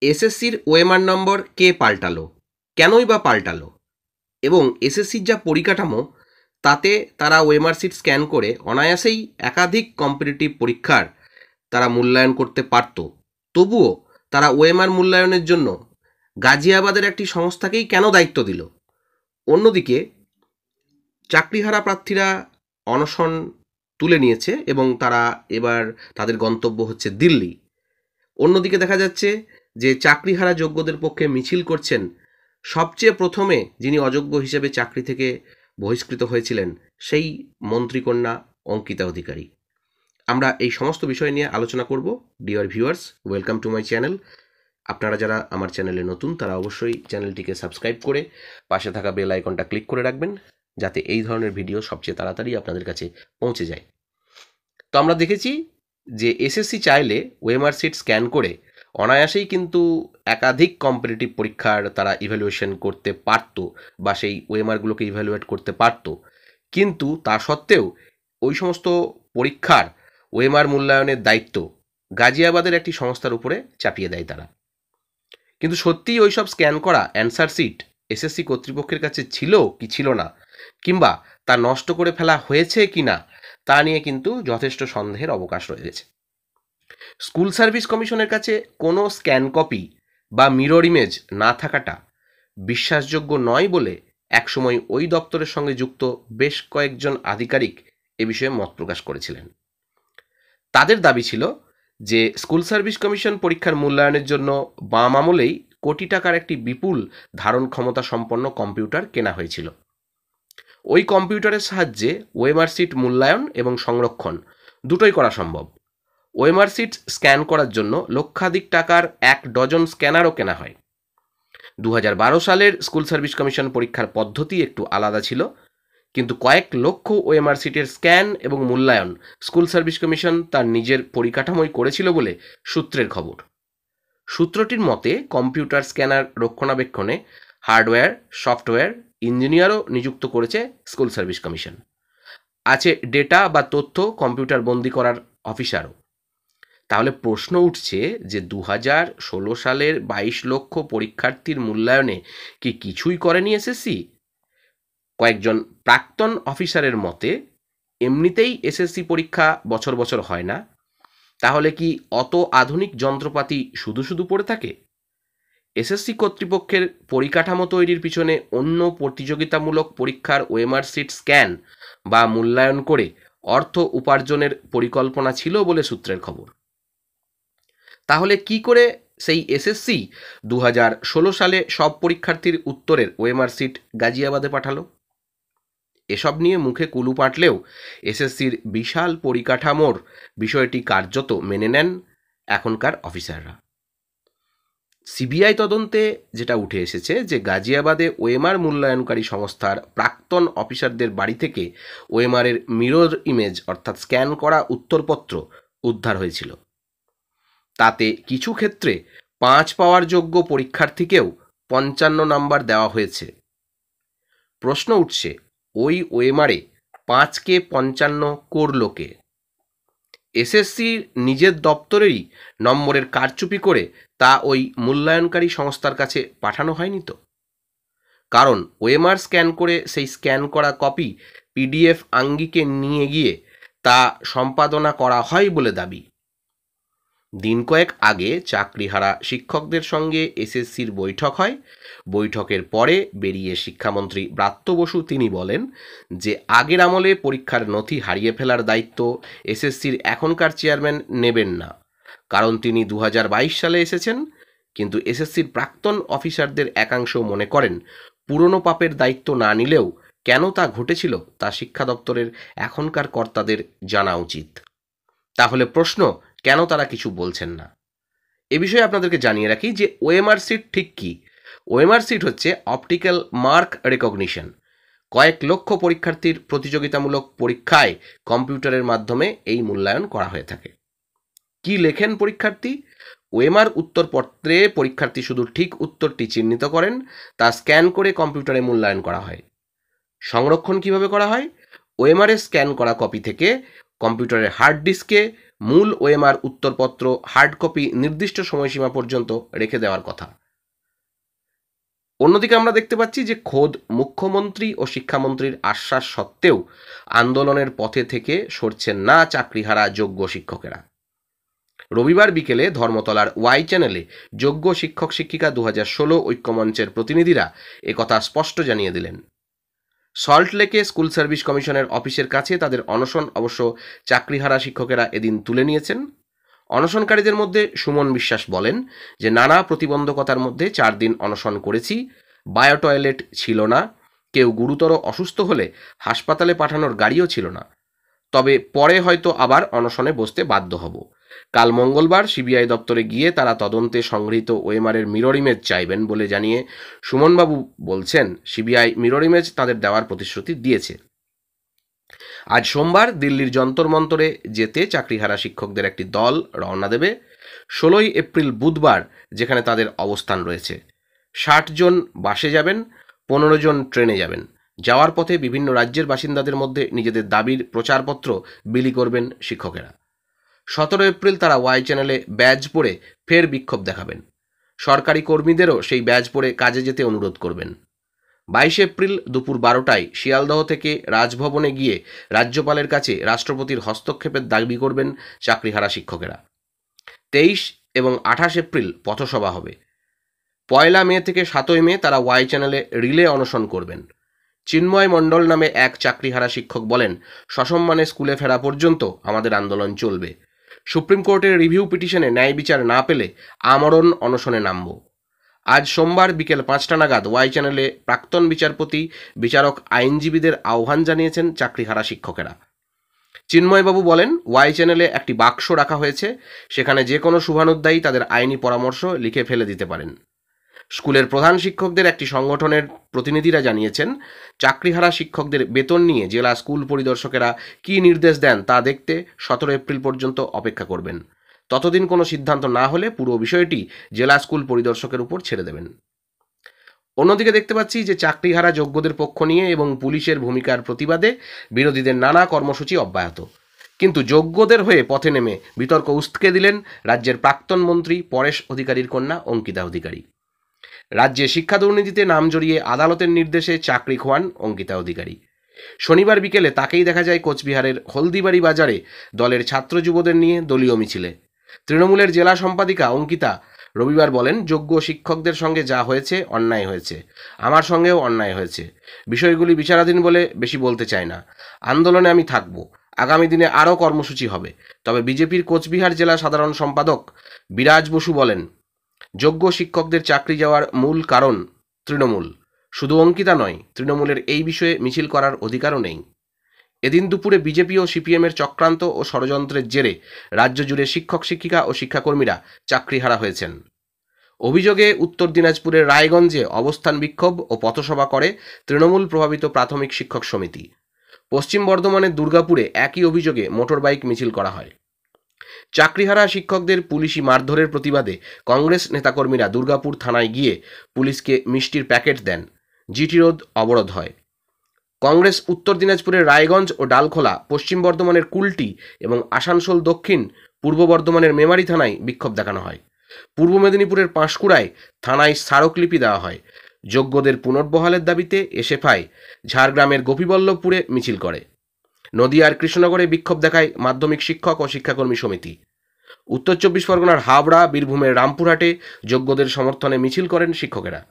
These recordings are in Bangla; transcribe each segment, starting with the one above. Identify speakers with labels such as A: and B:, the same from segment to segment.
A: এসএসসির ওএমআর নম্বর কে পাল্টালো, কেনই বা পাল্টালো, এবং এসএসসির যা পরিকাঠামো তাতে তারা ওএমআর সিট স্ক্যান করে অনায়াসেই একাধিক কম্পিটিটিভ পরীক্ষার তারা মূল্যায়ন করতে পারত। তবুও তারা ওএমআর মূল্যায়নের জন্য গাজিয়াবাদের একটি সংস্থাকেই কেন দায়িত্ব দিল? অন্যদিকে চাকরিহারা প্রার্থীরা অনশন তুলে নিয়েছে এবং তারা এবার তাদের গন্তব্য হচ্ছে দিল্লি। অন্যদিকে দেখা যাচ্ছে যে চাকরিহারা যোগ্যদের পক্ষে মিছিল করছেন সবচেয়ে প্রথমে যিনি অযোগ্য হিসেবে চাকরি থেকে বহিষ্কৃত হয়েছিলেন সেই মন্ত্রীকন্যা অঙ্কিতা অধিকারী। আমরা এই সমস্ত বিষয় নিয়ে আলোচনা করব। Dear viewers, welcome to my channel. আপনারা যারা আমার চ্যানেলে নতুন তারা অবশ্যই চ্যানেলটিকে সাবস্ক্রাইব করে পাশে থাকা বেল আইকনটা ক্লিক করে রাখবেন, যাতে এই ধরনের ভিডিও সবচেয়ে তাড়াতাড়ি আপনাদের কাছে পৌঁছে যায়। তো আমরা দেখেছি যে এসএসসি চাইলে ওএমআর সিট স্ক্যান করে অনায়াসেই কিন্তু একাধিক কম্পিটিটিভ পরীক্ষার তারা ইভ্যালুয়েশন করতে পারতো বা সেই ওএমআরগুলোকে ইভ্যালুয়েট করতে পারতো, কিন্তু তা সত্ত্বেও ওই সমস্ত পরীক্ষার ওএমআর মূল্যায়নের দায়িত্ব গাজিয়াবাদের একটি সংস্থার উপরে চাপিয়ে দেয় তারা। কিন্তু সত্যিই ওই সব স্ক্যান করা অ্যান্সার সিট এসএসসি কর্তৃপক্ষের কাছে ছিল কি ছিল না, কিংবা তা নষ্ট করে ফেলা হয়েছে কি না, তা নিয়ে কিন্তু যথেষ্ট সন্দেহের অবকাশ রয়েছে। স্কুল সার্ভিস কমিশনের কাছে কোনো স্ক্যান কপি বা মিরর ইমেজ না থাকাটা বিশ্বাসযোগ্য নয় বলে একসময় ওই দপ্তরের সঙ্গে যুক্ত বেশ কয়েকজন আধিকারিক এ বিষয়ে মত প্রকাশ করেছিলেন। তাদের দাবি ছিল যে স্কুল সার্ভিস কমিশন পরীক্ষার মূল্যায়নের জন্য বাম আমলেই কোটি টাকার একটি বিপুল ধারণ ক্ষমতা সম্পন্ন কম্পিউটার কেনা হয়েছিল। ওই কম্পিউটারের সাহায্যে ওএমআর সিট মূল্যায়ন এবং সংরক্ষণ দুটোই করা সম্ভব। ওএমআর সিট স্ক্যান করার জন্য লক্ষাধিক টাকার 1 ডজন স্ক্যানারও কেনা হয়। 2012 সালের স্কুল সার্ভিস কমিশন পরীক্ষার পদ্ধতি একটু আলাদা ছিল, কিন্তু কয়েক লক্ষ ওএমআর সিটের স্ক্যান এবং মূল্যায়ন স্কুল সার্ভিস কমিশন তার নিজের পরিকাঠামোই করেছিল বলে সূত্রের খবর। সূত্রটির মতে কম্পিউটার স্ক্যানার রক্ষণাবেক্ষণে হার্ডওয়্যার, সফটওয়্যার ইঞ্জিনিয়ারও নিযুক্ত করেছে স্কুল সার্ভিস কমিশন। আছে ডেটা বা তথ্য কম্পিউটার বন্দি করার অফিসারও। তাহলে প্রশ্ন উঠছে যে 2016 সালের 22 লক্ষ পরীক্ষার্থীর মূল্যায়নে কি কিছুই করেনি এসএসসি? কয়েকজন প্রাক্তন অফিসারের মতে এমনিতেই এসএসসি পরীক্ষা বছর বছর হয় না, তাহলে কি অত আধুনিক যন্ত্রপাতি শুধু শুধু পড়ে থাকে? এসএসসি কর্তৃপক্ষের পরিকাঠামো তৈরির পিছনে অন্য প্রতিযোগিতামূলক পরীক্ষার ওএমআর সিট স্ক্যান বা মূল্যায়ন করে অর্থ উপার্জনের পরিকল্পনা ছিল বলে সূত্রের খবর। তাহলে কি করে সেই এসএসসি 2016 সালে সব পরীক্ষার্থীর উত্তরের ওএমআর সিট গাজিয়াবাদে পাঠালো? এসব নিয়ে মুখে কুলু পাটলেও এসএসসির বিশাল পরিকাঠামোর বিষয়টি কার্যত মেনে নেন এখনকার অফিসাররা। সিবিআই তদন্তে যেটা উঠে এসেছে যে গাজিয়াবাদে ওএমআর মূল্যায়নকারী সংস্থার প্রাক্তন অফিসারদের বাড়ি থেকে ওএমআরের মিরর ইমেজ অর্থাৎ স্ক্যান করা উত্তরপত্র উদ্ধার হয়েছিল। তাতে কিছু ক্ষেত্রে 5 পাওয়ার যোগ্য পরীক্ষার্থীকেও 55 নাম্বার দেওয়া হয়েছে। প্রশ্ন উঠছে, ওই ওএমআরে 5কে 55 করল কে? এসএসসির নিজের দপ্তরেরই নম্বরের কারচুপি করে তা ওই মূল্যায়নকারী সংস্থার কাছে পাঠানো হয়নি তো? কারণ ওএমআর স্ক্যান করে সেই স্ক্যান করা কপি পিডিএফ আঙ্গিকে নিয়ে গিয়ে তা সম্পাদনা করা হয় বলে দাবি। দিন কয়েক আগে চাকরিহারা শিক্ষকদের সঙ্গে এসএসসির বৈঠক হয়। বৈঠকের পরে বেরিয়ে শিক্ষামন্ত্রী ব্রাত্য বসু তিনি বলেন যে আগের আমলে পরীক্ষার নথি হারিয়ে ফেলার দায়িত্ব এসএসসির এখনকার চেয়ারম্যান নেবেন না, কারণ তিনি 2022 সালে এসেছেন। কিন্তু এসএসসির প্রাক্তন অফিসারদের একাংশ মনে করেন পুরনো পাপের দায়িত্ব না নিলেও কেন তা ঘটেছিল তা শিক্ষা দপ্তরের এখনকার কর্তাদের জানা উচিত। তাহলে প্রশ্ন, কেন তারা কিছু বলছেন না? এ বিষয়ে আপনাদেরকে জানিয়ে রাখি যে ওএমআর সিট ঠিক কি। ওএমআর সিট হচ্ছে অপটিক্যাল মার্ক রেকগনিশন। কয়েক লক্ষ পরীক্ষার্থীর প্রতিযোগিতামূলক পরীক্ষায় কম্পিউটারের মাধ্যমে এই মূল্যায়ন করা হয়ে থাকে। কি লেখেন পরীক্ষার্থী? ওএমআর উত্তরপত্রে পরীক্ষার্থী শুধু ঠিক উত্তরটি চিহ্নিত করেন, তা স্ক্যান করে কম্পিউটারে মূল্যায়ন করা হয়। সংরক্ষণ কিভাবে করা হয়? ওএমআর স্ক্যান করা কপি থেকে কম্পিউটারের হার্ড ডিস্কে মূল ওএমআর উত্তরপত্র হার্ড কপি নির্দিষ্ট সময়সীমা পর্যন্ত রেখে দেওয়ার কথা। অন্যদিকে আমরা দেখতে পাচ্ছি যে খোদ মুখ্যমন্ত্রী ও শিক্ষামন্ত্রীর আশ্বাস সত্ত্বেও আন্দোলনের পথে থেকে সরছেন না চাকরিহারা যোগ্য শিক্ষকেরা। রবিবার বিকেলে ধর্মতলার ওয়াই চ্যানেলে যোগ্য শিক্ষক শিক্ষিকা 2016 ঐক্যমঞ্চের প্রতিনিধিরা একথা স্পষ্ট জানিয়ে দিলেন। সল্টলেকে স্কুল সার্ভিস কমিশনের অফিসের কাছে তাদের অনশন অবশ্য চাকরিহারা শিক্ষকেরা এদিন তুলে নিয়েছেন। অনশনকারীদের মধ্যে সুমন বিশ্বাস বলেন যে নানা প্রতিবন্ধকতার মধ্যে 4 দিন অনশন করেছি, বায়ো টয়লেট ছিল না, কেউ গুরুতর অসুস্থ হলে হাসপাতালে পাঠানোর গাড়িও ছিল না, তবে পরে হয়তো আবার অনশনে বসতে বাধ্য হব। কাল মঙ্গলবার সিবিআই দপ্তরে গিয়ে তারা তদন্তে সংগৃহীত ওএমআরের মিরর ইমেজ চাইবেন বলে জানিয়ে সুমনবাবু বলছেন সিবিআই মিরর ইমেজ তাদের দেওয়ার প্রতিশ্রুতি দিয়েছে। আজ সোমবার দিল্লির যন্তর মন্তরে যেতে চাকরিহারা শিক্ষকদের একটি দল রওনা দেবে। 16 এপ্রিল বুধবার যেখানে তাদের অবস্থান রয়েছে। 60 জন বাসে যাবেন, 15 জন ট্রেনে যাবেন। যাওয়ার পথে বিভিন্ন রাজ্যের বাসিন্দাদের মধ্যে নিজেদের দাবির প্রচারপত্র বিলি করবেন শিক্ষকেরা। 17 এপ্রিল তারা ওয়াই চ্যানেলে ব্যাজ পরে ফের বিক্ষোভ দেখাবেন। সরকারি কর্মীদেরও সেই ব্যাজ পরে কাজে যেতে অনুরোধ করবেন। 22 এপ্রিল দুপুর 12টায় শিয়ালদহ থেকে রাজভবনে গিয়ে রাজ্যপালের কাছে রাষ্ট্রপতির হস্তক্ষেপের দাবি করবেন চাকরিহারা শিক্ষকেরা। 23 এবং 28 এপ্রিল পথসভা হবে। 1 মে থেকে 7 মে তারা ওয়াই চ্যানেলে রিলে অনশন করবেন। চিন্ময় মণ্ডল নামে এক চাকরিহারা শিক্ষক বলেন, সসম্মানে স্কুলে ফেরা পর্যন্ত আমাদের আন্দোলন চলবে। সুপ্রিম কোর্টের রিভিউ পিটিশনে ন্যায় বিচার না পেলে আমরণ অনশনে নামব। আজ সোমবার বিকেল 5টা নাগাদ ওয়াই চ্যানেলে প্রাক্তন বিচারপতি, বিচারক, আইনজীবীদের আহ্বান জানিয়েছেন চাকরিহারা শিক্ষকেরা। চিন্ময়বাবু বলেন, ওয়াই চ্যানেলে একটি বাক্স রাখা হয়েছে, সেখানে যে কোনো শুভানুধ্যায়ী তাদের আইনি পরামর্শ লিখে ফেলে দিতে পারেন। স্কুলের প্রধান শিক্ষকদের একটি সংগঠনের প্রতিনিধিরা জানিয়েছেন, চাকরিহারা শিক্ষকদের বেতন নিয়ে জেলা স্কুল পরিদর্শকেরা কী নির্দেশ দেন তা দেখতে 17 এপ্রিল পর্যন্ত অপেক্ষা করবেন। ততদিন কোনো সিদ্ধান্ত না হলে পুরো বিষয়টি জেলা স্কুল পরিদর্শকের উপর ছেড়ে দেবেন। অন্যদিকে দেখতে পাচ্ছি যে চাকরিহারা যোগ্যদের পক্ষ নিয়ে এবং পুলিশের ভূমিকার প্রতিবাদে বিরোধীদের নানা কর্মসূচি অব্যাহত। কিন্তু যোগ্যদের হয়ে পথে নেমে বিতর্ক উস্কে দিলেন রাজ্যের প্রাক্তন মন্ত্রী পরেশ অধিকারীর কন্যা অঙ্কিতা অধিকারী। রাজ্যে শিক্ষা দুর্নীতিতে নাম জড়িয়ে আদালতের নির্দেশে চাকরি খোয়ান অঙ্কিতা অধিকারী। শনিবার বিকেলে তাকেই দেখা যায় কোচবিহারের হলদিবাড়ি বাজারে দলের ছাত্র যুবদের নিয়ে দলীয় মিছিলে। তৃণমূলের জেলা সম্পাদিকা অঙ্কিতা রবিবার বলেন, যোগ্য শিক্ষকদের সঙ্গে যা হয়েছে অন্যায় হয়েছে, আমার সঙ্গেও অন্যায় হয়েছে। বিষয়গুলি বিচারাধীন বলে বেশি বলতে চাই না। আন্দোলনে আমি থাকব। আগামী দিনে আরও কর্মসূচি হবে। তবে বিজেপির কোচবিহার জেলা সাধারণ সম্পাদক বিরাজ বসু বলেন, যোগ্য শিক্ষকদের চাকরি যাওয়ার মূল কারণ তৃণমূল। শুধু অঙ্কিতা নয়, তৃণমূলের এই বিষয়ে মিছিল করার অধিকারও নেই। এদিন দুপুরে বিজেপি ও সিপিএমের চক্রান্ত ও ষড়যন্ত্রের জেরে রাজ্য জুড়ে শিক্ষক শিক্ষিকা ও শিক্ষাকর্মীরা চাকরিহারা হয়েছেন। অভিযোগে উত্তর দিনাজপুরের রায়গঞ্জে অবস্থান বিক্ষোভ ও পথসভা করে তৃণমূল প্রভাবিত প্রাথমিক শিক্ষক সমিতি। পশ্চিম বর্ধমানের দুর্গাপুরে একই অভিযোগে মোটরবাইক মিছিল করা হয়। চাকরিহারা শিক্ষকদের পুলিশি মারধরের প্রতিবাদে কংগ্রেস নেতাকর্মীরা দুর্গাপুর থানায় গিয়ে পুলিশকে মিষ্টির প্যাকেট দেন। জিটি রোড অবরোধ হয়। কংগ্রেস উত্তর দিনাজপুরের রায়গঞ্জ ও ডালখোলা, পশ্চিম বর্ধমানের কুলটি এবং আসানসোল দক্ষিণ, পূর্ব বর্ধমানের মেমারি থানায় বিক্ষোভ দেখানো হয়। পূর্ব মেদিনীপুরের পাঁশকুড়ায় থানায় স্মারকলিপি দেওয়া হয়। যোগ্যদের পুনর্বহালের দাবিতে এসএফআই ঝাড়গ্রামের গোপীবল্লভপুরে মিছিল করে। নদিয়ার কৃষ্ণনগরে বিক্ষোভ দেখায় মাধ্যমিক শিক্ষক ও শিক্ষাকর্মী সমিতি। উত্তর 24 পরগনার হাবড়া, বীরভূমের রামপুরহাটে যোগ্যদের সমর্থনে মিছিল করেন শিক্ষকেরা।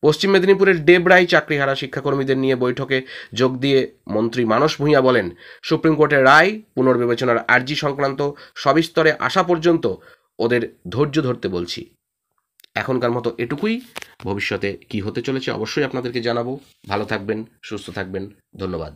A: পশ্চিম মেদিনীপুরের ডেবরায় চাকরিহারা শিক্ষাকর্মীদের নিয়ে বৈঠকে যোগ দিয়ে মন্ত্রী মানস ভূঁইয়া বলেন, সুপ্রিম কোর্টের রায় পুনর্বিবেচনার আর্জি সংক্রান্ত সবিস্তরে আসা পর্যন্ত ওদের ধৈর্য ধরতে বলছি। এখনকার মতো এটুকুই। ভবিষ্যতে কি হতে চলেছে অবশ্যই আপনাদেরকে জানাবো। ভালো থাকবেন, সুস্থ থাকবেন। ধন্যবাদ।